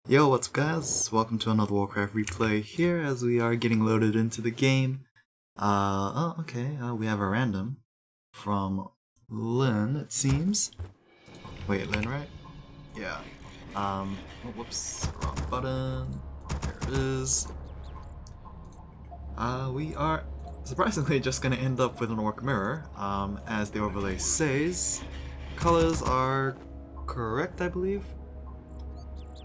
Yo, what's up guys? Welcome to another Warcraft replay here as we are getting loaded into the game. We have a random from Lynn, it seems. Wait, Lynn, right? Yeah. Whoops, wrong button. There it is. We are surprisingly just gonna end up with an orc mirror, as the overlay says. Colors are correct, I believe.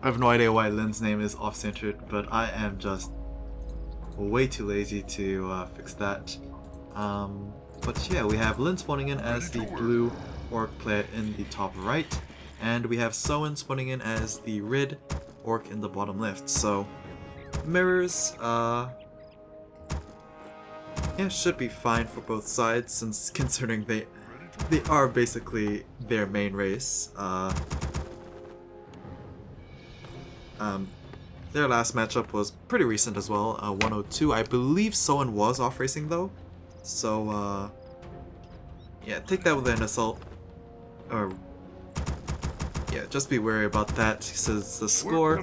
I have no idea why Lynn's name is off-centered, but I am just way too lazy to fix that. But yeah, we have Lynn spawning in as the blue orc player in the top right, and we have Soin spawning in as the red orc in the bottom left. So, mirrors, yeah, should be fine for both sides, since considering they are basically their main race. Their last matchup was pretty recent as well, 102. I believe Soin was off racing though, so yeah, take that with an assault. Or yeah, just be wary about that, since the score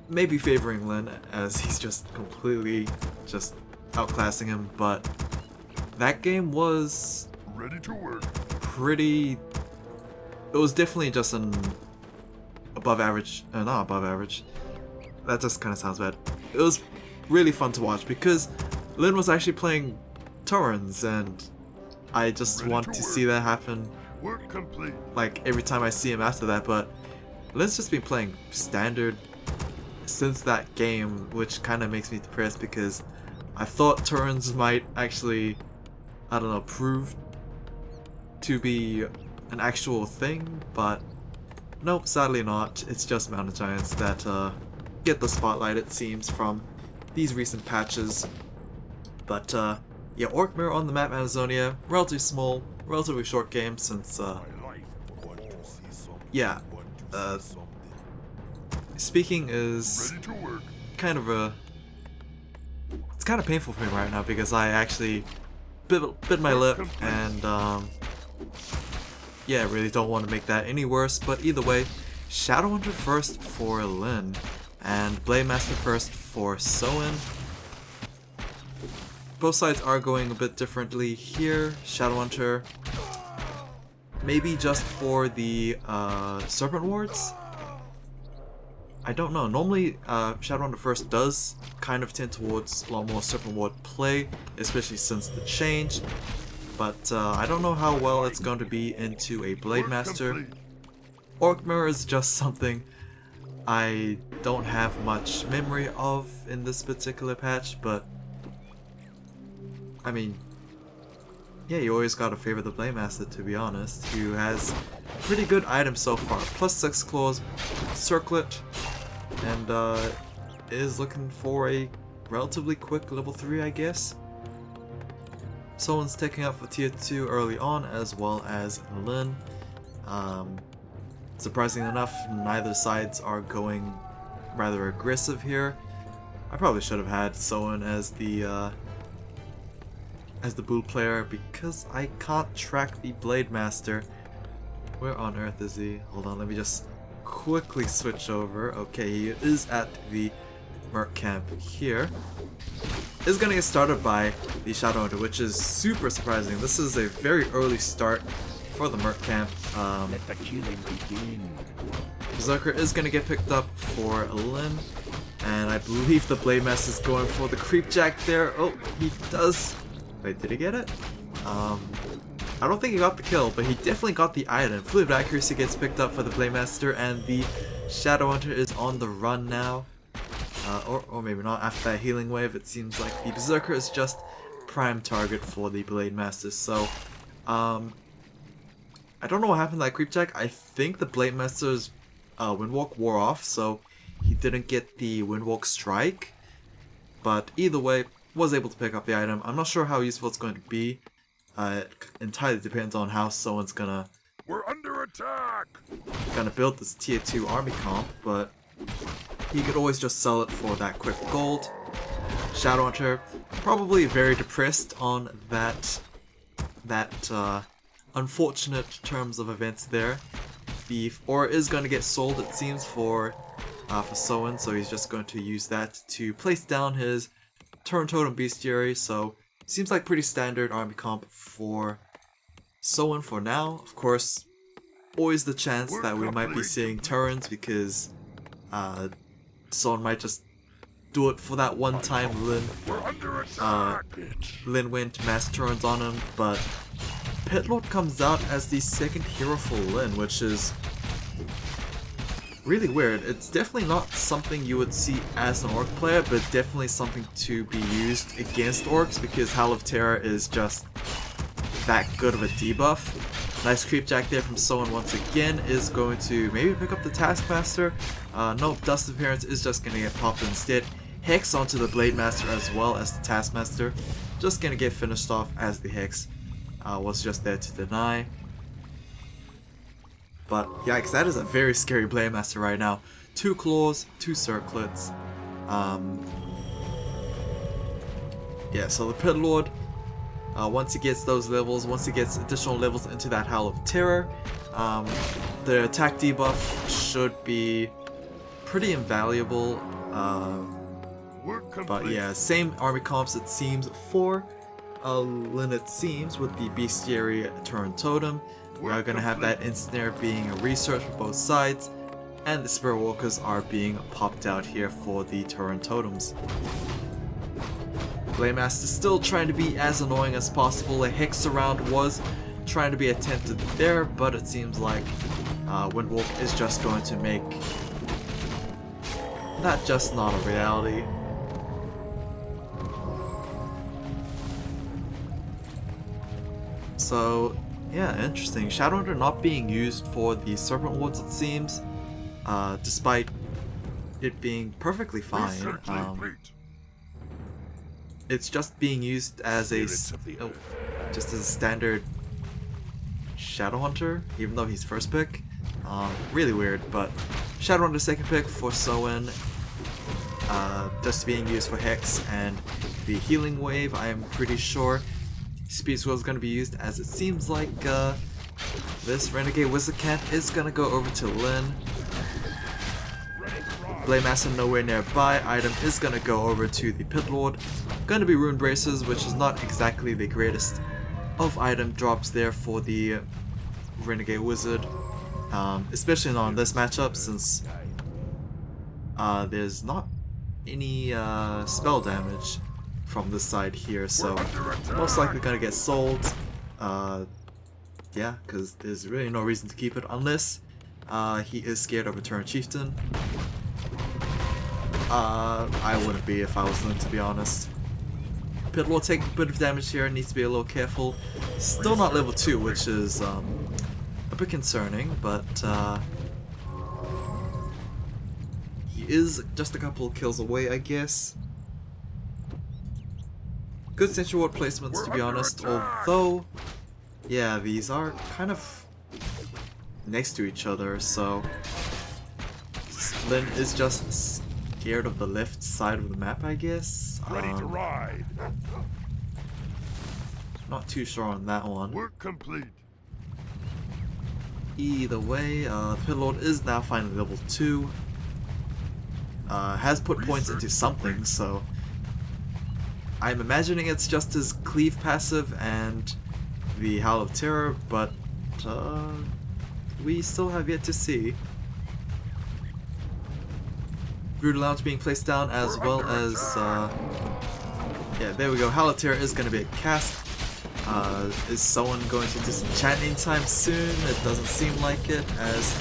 may be favoring Lynn, as he's just completely outclassing him. But that game was ready to work. It was definitely just an above average, not above average. That just kind of sounds bad. It was really fun to watch because Lynn was actually playing Torrens, and I just want to see that happen. Work complete. Like every time I see him after that. But Lynn's just been playing standard since that game, which kind of makes me depressed because I thought Torrens might actually, I don't know, prove to be an actual thing, but nope, sadly not. It's just Mountain Giants that get the spotlight, it seems, from these recent patches. But yeah, Orc Mirror on the map Amazonia, relatively small, relatively short game, since yeah, speaking is kind of it's kind of painful for me right now because I actually bit my lip, and yeah, really don't want to make that any worse. But either way, Shadowhunter first for Lynn, and Blademaster first for Soin. Both sides are going a bit differently here. Shadowhunter, maybe just for the Serpent Wards? I don't know. Normally, Shadowhunter first does kind of tend towards a lot more Serpent Ward play, especially since the change. But I don't know how well it's going to be into a Blademaster. Orc Mirror is just something I don't have much memory of in this particular patch, but I mean, yeah, you always gotta favor the Blademaster, to be honest, who has pretty good items so far. +6 claws, circlet, and is looking for a relatively quick level 3, I guess. Someone's taking up for tier 2 early on, as well as Lynn. Surprisingly enough, neither sides are going rather aggressive here. I probably should have had Soin as the blue player because I can't track the Blademaster. Where on earth is he? Hold on, let me just quickly switch over. Okay, he is at the Merc camp here. Is gonna get started by the Shadowhunter, which is super surprising. This is a very early start for the Merc camp. Let the killing begin. Berserker is gonna get picked up for Lynn, and I believe the Blademaster is going for the Creepjack there. Oh, he does. Wait, did he get it? I don't think he got the kill, but he definitely got the item. Fluid Accuracy gets picked up for the Blademaster, and the Shadowhunter is on the run now. Or maybe not. After that healing wave, it seems like the Berserker is just prime target for the Blademaster. So, I don't know what happened to that Creepjack. I think the Blademaster's Windwalk wore off, so he didn't get the Windwalk strike. But either way, was able to pick up the item. I'm not sure how useful it's going to be. It entirely depends on how someone's gonna We're under attack. Build this tier 2 army comp, but he could always just sell it for that quick gold. Shadowhunter, probably very depressed on that unfortunate terms of events there. The ore is going to get sold, it seems, for for Soin, so he's just going to use that to place down his Turn Totem Bestiary. So seems like pretty standard army comp for Soin for now. Of course, always the chance that we might be seeing turns because Soin might just do it for that one time Lin went mass turns on him, but Pitlord comes out as the second hero for Lin, which is really weird. It's definitely not something you would see as an Orc player, but definitely something to be used against Orcs because Howl of Terror is just that good of a debuff. Nice creep jack there from Soin once again is going to maybe pick up the Taskmaster. Nope, Dust Appearance is just going to get popped instead. Hex onto the Blade Master as well as the Taskmaster. Just going to get finished off as the Hex was just there to deny. But yikes, that is a very scary Blade Master right now. 2 claws, 2 circlets. Yeah, so the Pit Lord, once he gets those levels, once he gets additional levels into that Howl of Terror, the attack debuff should be pretty invaluable. But yeah, same army comps it seems for Lin, it seems, with the Bestiary Turn Totem. We are going to have that Ensnare being a research for both sides, and the Spirit Walkers are being popped out here for the Turn Totems. Blademaster still trying to be as annoying as possible. A Hex around was trying to be attempted there, but it seems like Windwalk is just going to make that just not a reality. So yeah, interesting. Shadowhunter not being used for the Serpent Wards, it seems, despite it being perfectly fine. It's just being used as a just as a standard Shadowhunter, even though he's first pick. Really weird, but Shadowhunter second pick for Soin, just being used for Hex and the Healing Wave. I am pretty sure Speed Swirl is going to be used, as it seems like this Renegade Wizard Camp is going to go over to Lin. Blade Master nowhere nearby. Item is going to go over to the Pit Lord. Going to be Rune Braces, which is not exactly the greatest of item drops there for the Renegade Wizard. Especially not in this matchup, since there's not any spell damage from this side here, so most likely gonna get sold. Yeah, because there's really no reason to keep it unless he is scared of a Turn Chieftain. I wouldn't be if I was Lin, to be honest. Pit will take a bit of damage here, needs to be a little careful. Still not level 2, which is a bit concerning, but he is just a couple of kills away, I guess. Good Sentry Ward placements, to be honest, although, yeah, these are kind of next to each other, so Lin is just scared of the left side of the map, I guess. Ready to ride. Not too sure on that one. Work complete. Either way, Pit Lord is now finally level 2. Has put points into something, so I'm imagining it's just his Cleave passive and the Howl of Terror, but we still have yet to see. Brutal Lounge being placed down, as well as yeah, there we go. Howl of Terror is going to be a cast. Is someone going to disenchant anytime soon? It doesn't seem like it, as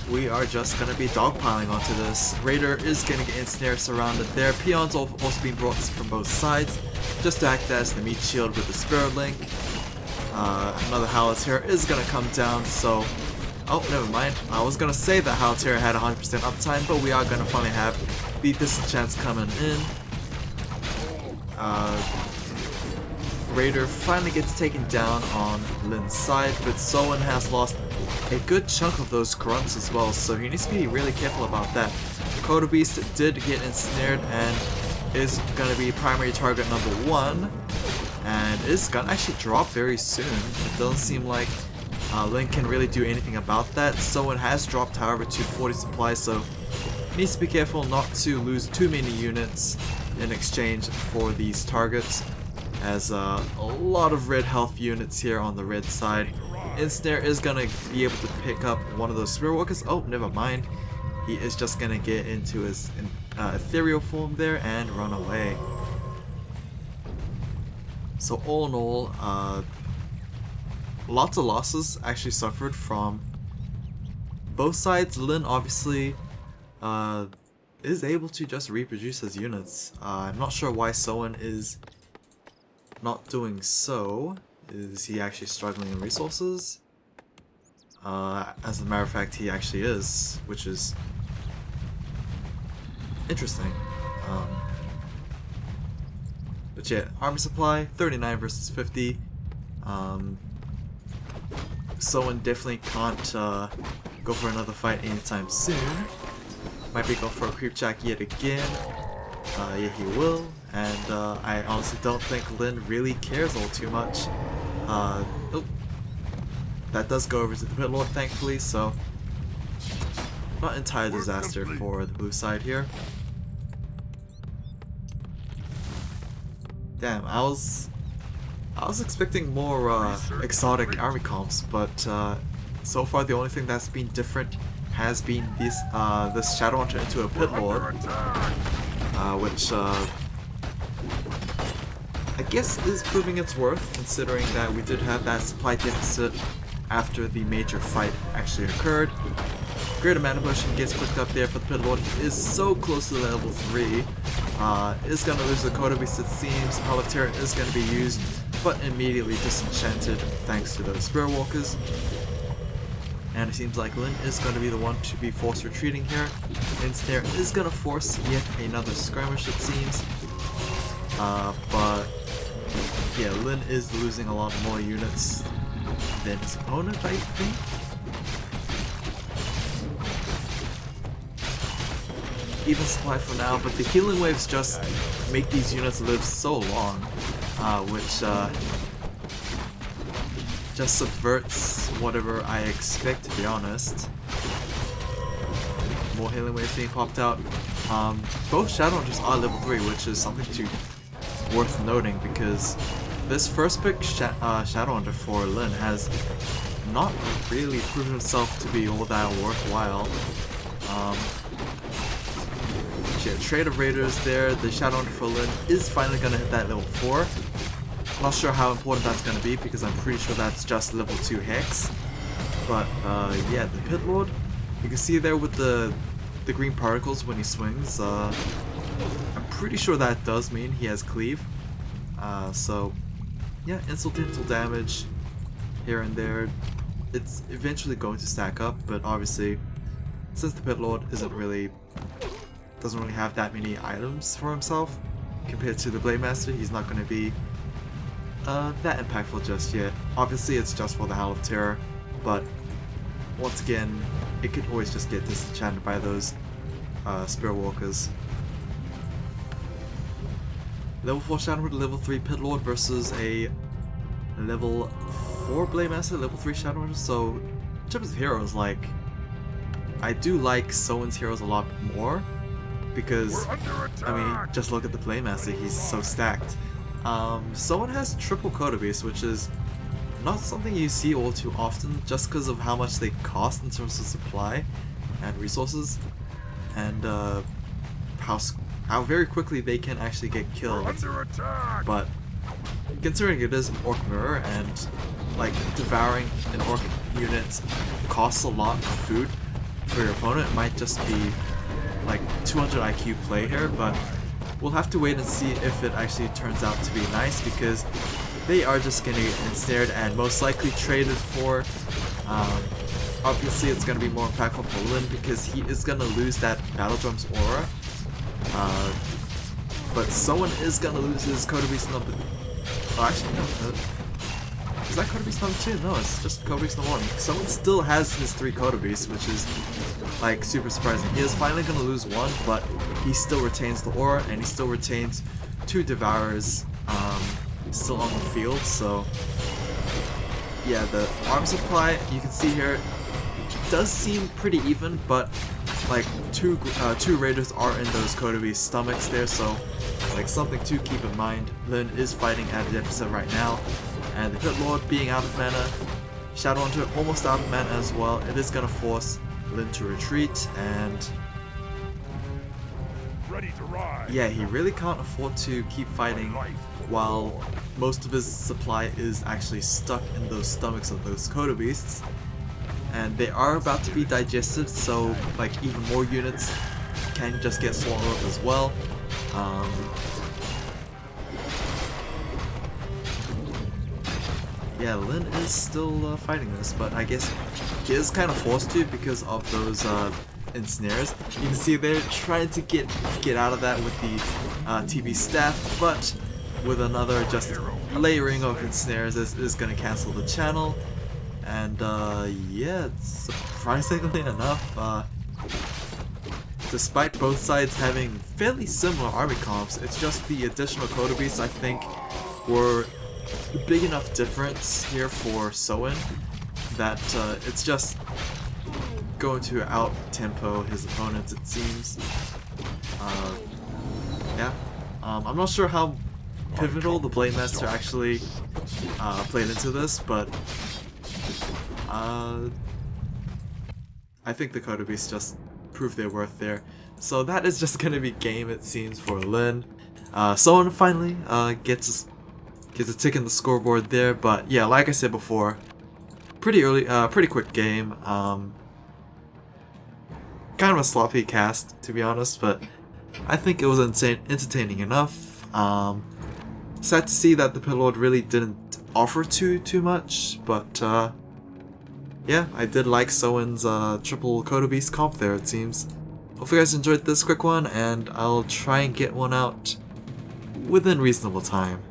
we are just going to be dogpiling onto this. Raider is going to get ensnared, surrounded there. Peons also being brought from both sides, just to act as the meat shield with the Spirit Link. Another Howl of Terror is going to come down, so... Oh, never mind. I was going to say that Howl of Terror had 100% uptime, but we are going to finally have the disenchants coming in. Raider finally gets taken down on Lin's side, but Soin has lost a good chunk of those grunts as well, so he needs to be really careful about that. Kodo Beast did get ensnared and is going to be primary target number 1, and is going to actually drop very soon. It doesn't seem like Lin can really do anything about that. Soin has dropped, however, to 40 supply, so needs to be careful not to lose too many units in exchange for these targets, as a lot of red health units here on the red side. Ensnare is gonna be able to pick up one of those Spirit Walkers. Oh, never mind. He is just gonna get into his ethereal form there and run away. So all in all, lots of losses actually suffered from both sides. Lin obviously is able to just reproduce his units. I'm not sure why Soin is not doing so. Is he actually struggling in resources? As a matter of fact, he actually is, which is interesting. But yeah, army supply 39 versus 50. Soin definitely can't go for another fight anytime soon. Might be going for a creep jack yet again. Yeah, he will. And I honestly don't think Lin really cares all too much. Oh, that does go over to the Pit Lord, thankfully, so not entire disaster for the blue side here. Damn, I was expecting more exotic army comps, but so far the only thing that's been different has been this Shadow Hunter into a Pit Lord, which I guess is proving its worth, considering that we did have that supply deficit after the major fight actually occurred. Greater Mana Potion gets picked up there for the Pit Lord. He is so close to level 3. Is going to lose the Coda Beast, it seems. Hollow Terror is going to be used, but immediately disenchanted thanks to those Spirit Walkers. And it seems like Lin is going to be the one to be forced retreating here. Ensnare is going to force yet another skirmish, it seems. But yeah, Lin is losing a lot more units than his opponent, I think. Even supply for now, but the healing waves just make these units live so long, which just subverts whatever I expect, to be honest. More healing waves being popped out. Both Shadow Hunters are level 3, which is something worth noting, because this first pick Shadow Hunter for Lin has not really proven himself to be all that worthwhile. Yeah, Trade of Raiders there. The Shadow Hunter for Lin is finally going to hit that level 4. Not sure how important that's going to be, because I'm pretty sure that's just level 2 Hex. But yeah, the Pit Lord, you can see there with the green particles when he swings. I'm pretty sure that does mean he has Cleave. So yeah, incidental damage here and there. It's eventually going to stack up, but obviously, since the Pit Lord doesn't really have that many items for himself compared to the Blade Master, he's not going to be that impactful just yet. Obviously, it's just for the Howl of Terror, but once again, it could always just get disenchanted by those Spirit Walkers. Level 4 Shadow Hunter, level 3 Pit Lord versus a level 4 Blade Master, level 3 Shadow Hunter. So, in terms of heroes, like, I do like Soin's heroes a lot more, because, I mean, just look at the Blade Master, he's so stacked. Soin has triple Coda Beast, which is not something you see all too often, just because of how much they cost in terms of supply and resources, and how very quickly they can actually get killed. But considering it is an Orc Mirror, and like devouring an Orc unit costs a lot of food for your opponent, it might just be like 200 IQ play here, but we'll have to wait and see if it actually turns out to be nice, because they are just going to get ensnared and most likely traded for. Obviously it's going to be more impactful for Lin, because he is going to lose that Battle Drum's aura. But someone is going to lose his Coda Beast number... Oh, actually no. Is that Coda Beast number 2? No, it's just Coda Beast number 1. Someone still has his 3 Coda Beasts, which is like super surprising. He is finally going to lose one, but he still retains the aura, and he still retains 2 Devourers still on the field, so yeah, the arm supply, you can see here, does seem pretty even, but like two raiders are in those Kotobi's stomachs there, so like something to keep in mind. Lin is fighting at a deficit right now, and the Pit Lord being out of mana, Shadow Hunter almost out of mana as well. It is gonna force Lin to retreat, and Ready to ride. yeah, he really can't afford to keep fighting while most of his supply is actually stuck in those stomachs of those Kotobeasts. And they are about to be digested, so like even more units can just get swallowed up as well. Yeah, Lin is still fighting this, but I guess he is kind of forced to because of those ensnares. You can see they're trying to get out of that with the TB staff, but with another just layering of ensnares is going to cancel the channel. And yeah, surprisingly enough, despite both sides having fairly similar army comps, it's just the additional Kotobeasts I think were a big enough difference here for Soin that it's just going to out-tempo his opponents, it seems. Yeah, I'm not sure how pivotal the Blade Master actually played into this, but I think the Kotobeasts just proved their worth there. So that is just gonna be game, it seems, for Lin. Soin finally gets a tick in the scoreboard there, but yeah, like I said before, pretty quick game. Kind of a sloppy cast, to be honest, but I think it was entertaining enough. Sad to see that the Pit Lord really didn't offer too much, but yeah, I did like Soin's triple Kotobeast comp there, it seems. Hope you guys enjoyed this quick one, and I'll try and get one out within reasonable time.